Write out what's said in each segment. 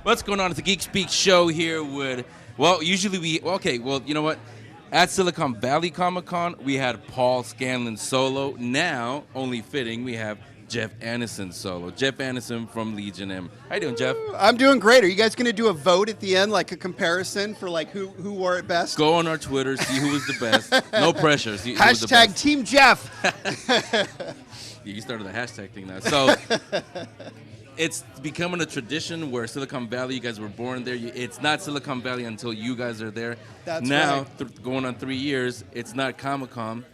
What's going on? It's the Geek Speak show here with, usually you know what? At Silicon Valley Comic Con, we had Paul Scanlon solo. Now, only fitting, we have Jeff Annison solo. Jeff Annison from Legion M. How you doing, Jeff? I'm doing great. Are you guys going to do a vote at the end, like a comparison for like who wore it best? Go on our Twitter, see who was the best. No pressure. See who was the Hashtag best. Team Jeff. You started the hashtag thing now. So it's becoming a tradition where Silicon Valley, you guys were born there. It's not Silicon Valley until you guys are there. That's now, right. Going on 3 years, it's not Comic-Con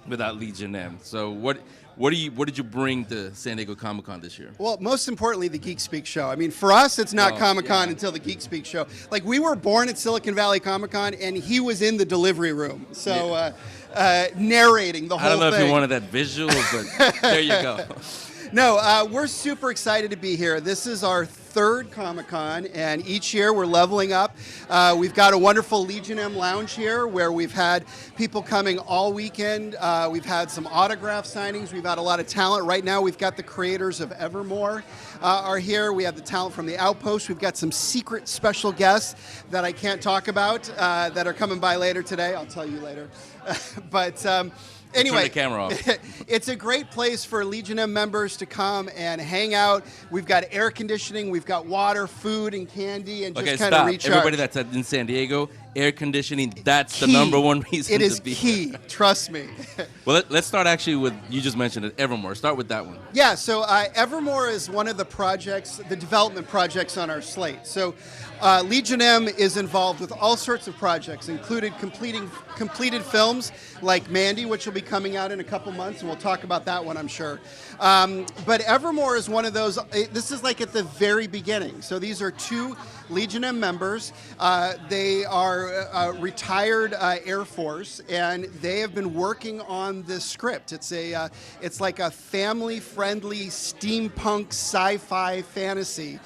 without Legion M. So what did you bring to San Diego Comic-Con this year? Well, most importantly, the Geek Speak show. I mean, for us, it's not Comic-Con yeah. until the Geek Speak show. Like, we were born at Silicon Valley Comic-Con, and he was in the delivery room. So, narrating the whole thing. I don't know if you wanted that visual, but there you go. No, we're super excited to be here. This is our third Comic-Con, and each year we're leveling up. We've got a wonderful Legion M lounge here where we've had people coming all weekend. We've had some autograph signings. We've had a lot of talent. Right now we've got the creators of Evermore are here. We have the talent from The Outpost. We've got some secret special guests that I can't talk about that are coming by later today. I'll tell you later. But anyway, turn the camera off. It's a great place for Legion M members to come and hang out. We've got air conditioning, we've got water, food, and candy, and just kind of recharge. Everybody that's in San Diego, air conditioning, that's the number one reason it is to be key. here. Trust me. Well, let's start actually with, you just mentioned it, Evermore. Start with that one. Yeah, so Evermore is one of the projects, the development projects on our slate. So Legion M is involved with all sorts of projects, including completed films like Mandy, which will be coming out in a couple months, and we'll talk about that one, I'm sure. But Evermore is one of those, this is like at the very beginning. So these are two Legion M members. They are retired Air Force, and they have been working on this script. It's like a family-friendly steampunk sci-fi fantasy,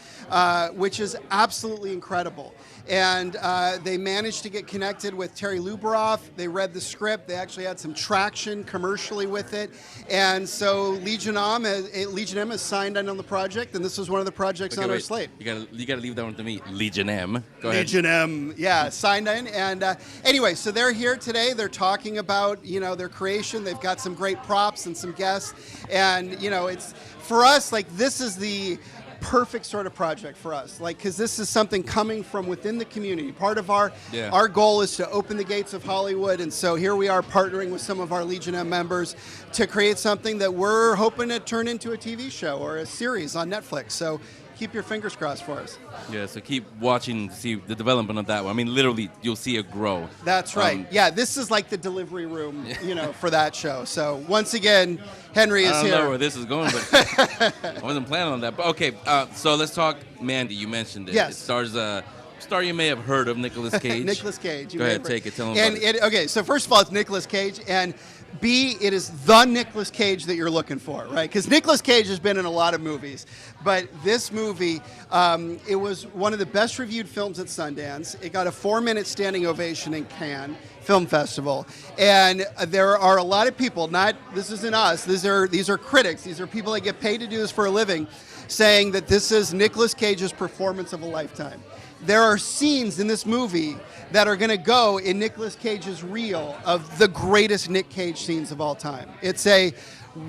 which is absolutely incredible. And they managed to get connected with Terry Lubaroff. They read the script. They actually had some traction commercially with it. And so Legion M has signed on the project, and this was one of the projects on our slate. You gotta leave that one to me. Legion M. Go ahead. Legion M, yeah, signed in. And anyway, so they're here today. They're talking about, their creation. They've got some great props and some guests. And, it's, for us, like, this is the perfect sort of project for us, like, because this is something coming from within the community. Part of our goal is to open the gates of Hollywood, and so here we are partnering with some of our Legion M members to create something that we're hoping to turn into a TV show or a series on Netflix. So keep your fingers crossed for us. Yeah, so keep watching to see the development of that one. I mean, literally, you'll see it grow. That's right. Yeah, this is like the delivery room, for that show. So once again, Henry is here. I don't know where this is going, but I wasn't planning on that. But okay, so let's talk Mandy. You mentioned it. Yes. It stars a star you may have heard of, Nicolas Cage. Nicolas Cage. Go ahead, take it. Tell him about it. Okay, so first of all, it's Nicolas Cage, and B, it is the Nicolas Cage that you're looking for, right? Because Nicolas Cage has been in a lot of movies, but this movie, it was one of the best reviewed films at Sundance. It got a 4-minute standing ovation in Cannes Film Festival, and there are a lot of people. This isn't us. These are critics. These are people that get paid to do this for a living, saying that this is Nicolas Cage's performance of a lifetime. There are scenes in this movie that are going to go in Nicolas Cage's reel of the greatest Nick Cage scenes of all time. It's a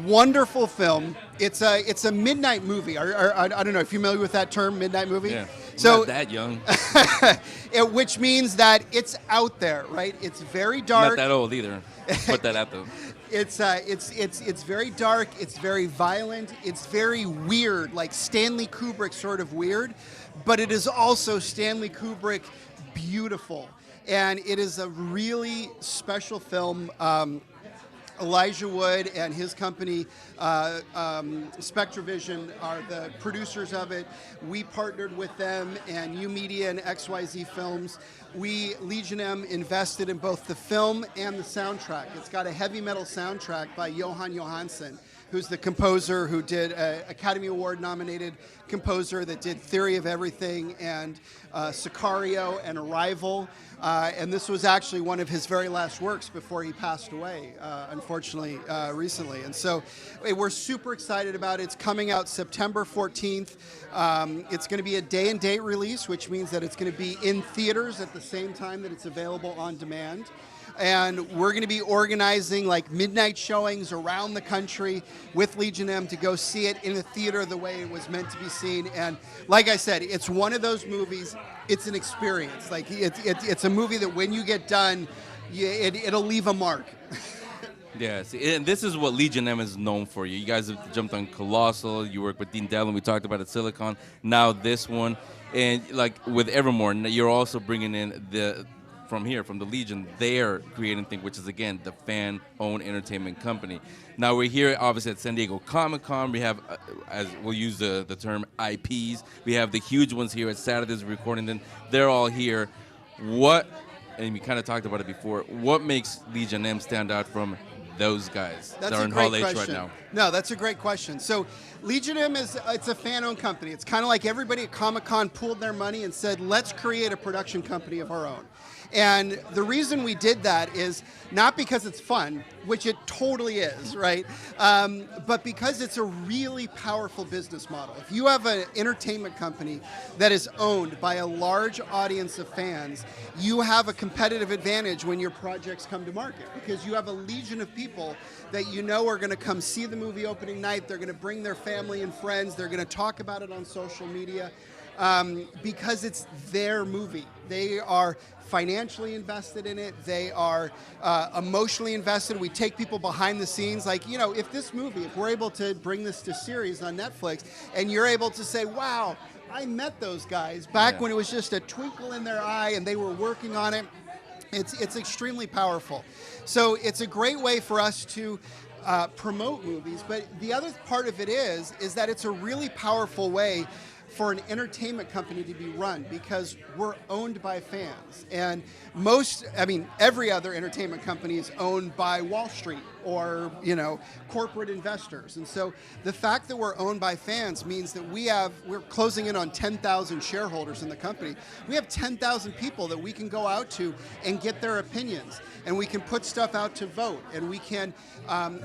wonderful film. It's a midnight movie. I don't know if you're familiar with that term, midnight movie. Yeah. So not that young. Which means that it's out there, right? It's very dark. Not that old either. Put that out there. It's very dark. It's very violent. It's very weird, like Stanley Kubrick sort of weird, but it is also Stanley Kubrick beautiful, and it is a really special film. Elijah Wood and his company, SpectraVision, are the producers of it. We partnered with them and U Media and XYZ Films. Legion M, invested in both the film and the soundtrack. It's got a heavy metal soundtrack by Johan Johansson, who's the composer who did Academy Award nominated composer that did Theory of Everything and Sicario and Arrival. And this was actually one of his very last works before he passed away, unfortunately, recently. And so we're super excited about it. It's coming out September 14th. It's going to be a day and date release, which means that it's going to be in theaters at the same time that it's available on demand. And we're going to be organizing like midnight showings around the country with Legion M to go see it in a theater the way it was meant to be seen. And like I said, it's one of those movies, it's an experience. Like it's a movie that when you get done, it'll leave a mark. Yeah, see, and this is what Legion M is known for. You guys have jumped on Colossal. You work with Dean Dallin. We talked about it, Silicon. Now this one. And like with Evermore, you're also bringing in from the Legion, they're creating thing, which is, again, the fan-owned entertainment company. Now, we're here, obviously, at San Diego Comic-Con. We have, as we'll use the term, IPs. We have the huge ones here at Saturday's recording. Then they're all here. And we kind of talked about it before, what makes Legion M stand out from those guys that are in Hall H right now? No, that's a great question. So Legion M it's a fan-owned company. It's kind of like everybody at Comic-Con pooled their money and said, let's create a production company of our own. And the reason we did that is not because it's fun, which it totally is, right? But because it's a really powerful business model. If you have an entertainment company that is owned by a large audience of fans, you have a competitive advantage when your projects come to market because you have a legion of people that you know are going to come see the movie opening night. They're going to bring their family and friends. They're going to talk about it on social media because it's their movie. They are financially invested in it. They are emotionally invested. We take people behind the scenes. Like, if we're able to bring this to series on Netflix and you're able to say, wow, I met those guys back when it was just a twinkle in their eye and they were working on it. It's extremely powerful. So it's a great way for us to promote movies. But the other part of it is that it's a really powerful way for an entertainment company to be run because we're owned by fans. And every other entertainment company is owned by Wall Street or, corporate investors. And so the fact that we're owned by fans means that we're closing in on 10,000 shareholders in the company. We have 10,000 people that we can go out to and get their opinions. And we can put stuff out to vote. And we can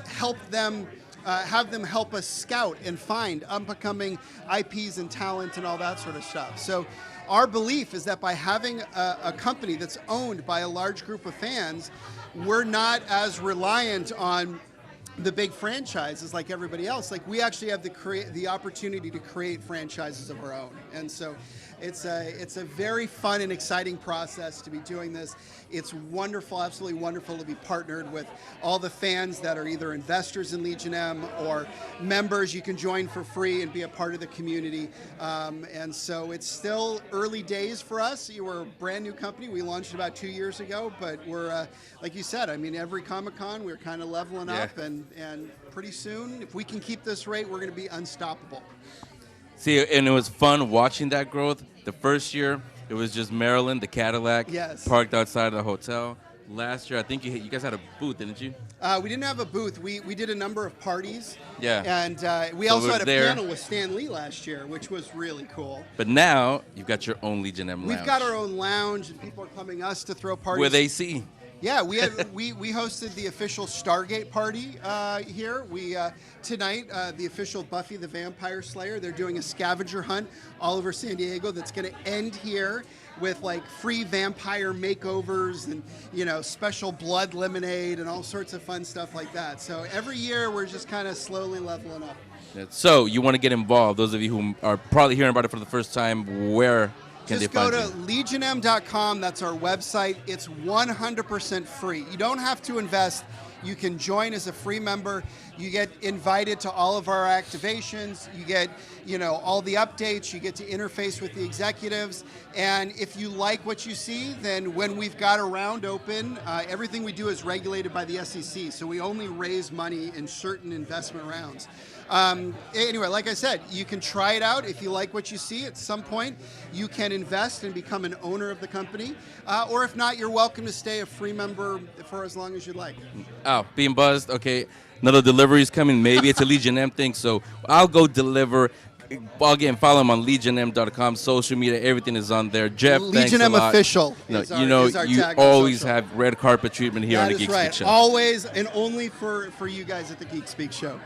help them have them help us scout and find up-and-coming IPs and talent and all that sort of stuff. So our belief is that by having a company that's owned by a large group of fans, we're not as reliant on the big franchises like everybody else. Like, we actually have the opportunity to create franchises of our own. And so it's a very fun and exciting process to be doing this. It's wonderful, absolutely wonderful to be partnered with all the fans that are either investors in Legion M or members. You can join for free and be a part of the community. And so it's still early days for us. We're a brand new company. We launched about 2 years ago, but we're, like you said, every Comic-Con we're kind of leveling up, and pretty soon, if we can keep this rate, we're going to be unstoppable. See, and it was fun watching that growth. The first year, it was just Maryland, the Cadillac, parked outside of the hotel. Last year, I think you guys had a booth, didn't you? We didn't have a booth. We did a number of parties. Yeah. And we also had a panel with Stan Lee last year, which was really cool. But now, you've got your own Legion M lounge. We've got our own lounge, and people are coming us to throw parties. With AC. Yeah, we hosted the official Stargate party here. Tonight, the official Buffy the Vampire Slayer. They're doing a scavenger hunt all over San Diego that's going to end here with like free vampire makeovers and special blood lemonade and all sorts of fun stuff like that. So every year we're just kind of slowly leveling up. So you want to get involved? Those of you who are probably hearing about it for the first time, where? Just go to legionm.com. That's our website. It's 100% free. You don't have to invest. You can join as a free member. You get invited to all of our activations. You get, all the updates. You get to interface with the executives. And if you like what you see, then when we've got a round open, everything we do is regulated by the SEC. So we only raise money in certain investment rounds. Anyway, like I said, you can try it out. If you like what you see, at some point you can invest and become an owner of the company. Or if not, you're welcome to stay a free member for as long as you'd like. Oh, being buzzed. Okay. another delivery is coming. Maybe it's a Legion M thing. So I'll go deliver. Again, follow him on legionm.com. Social media, everything is on there. Jeff, thanks Legion a M lot. official. No, Is you know, our you tag on always social. have red carpet treatment here on That the is Geek right. Speak Show. Always and only for you guys at the Geek Speak Show.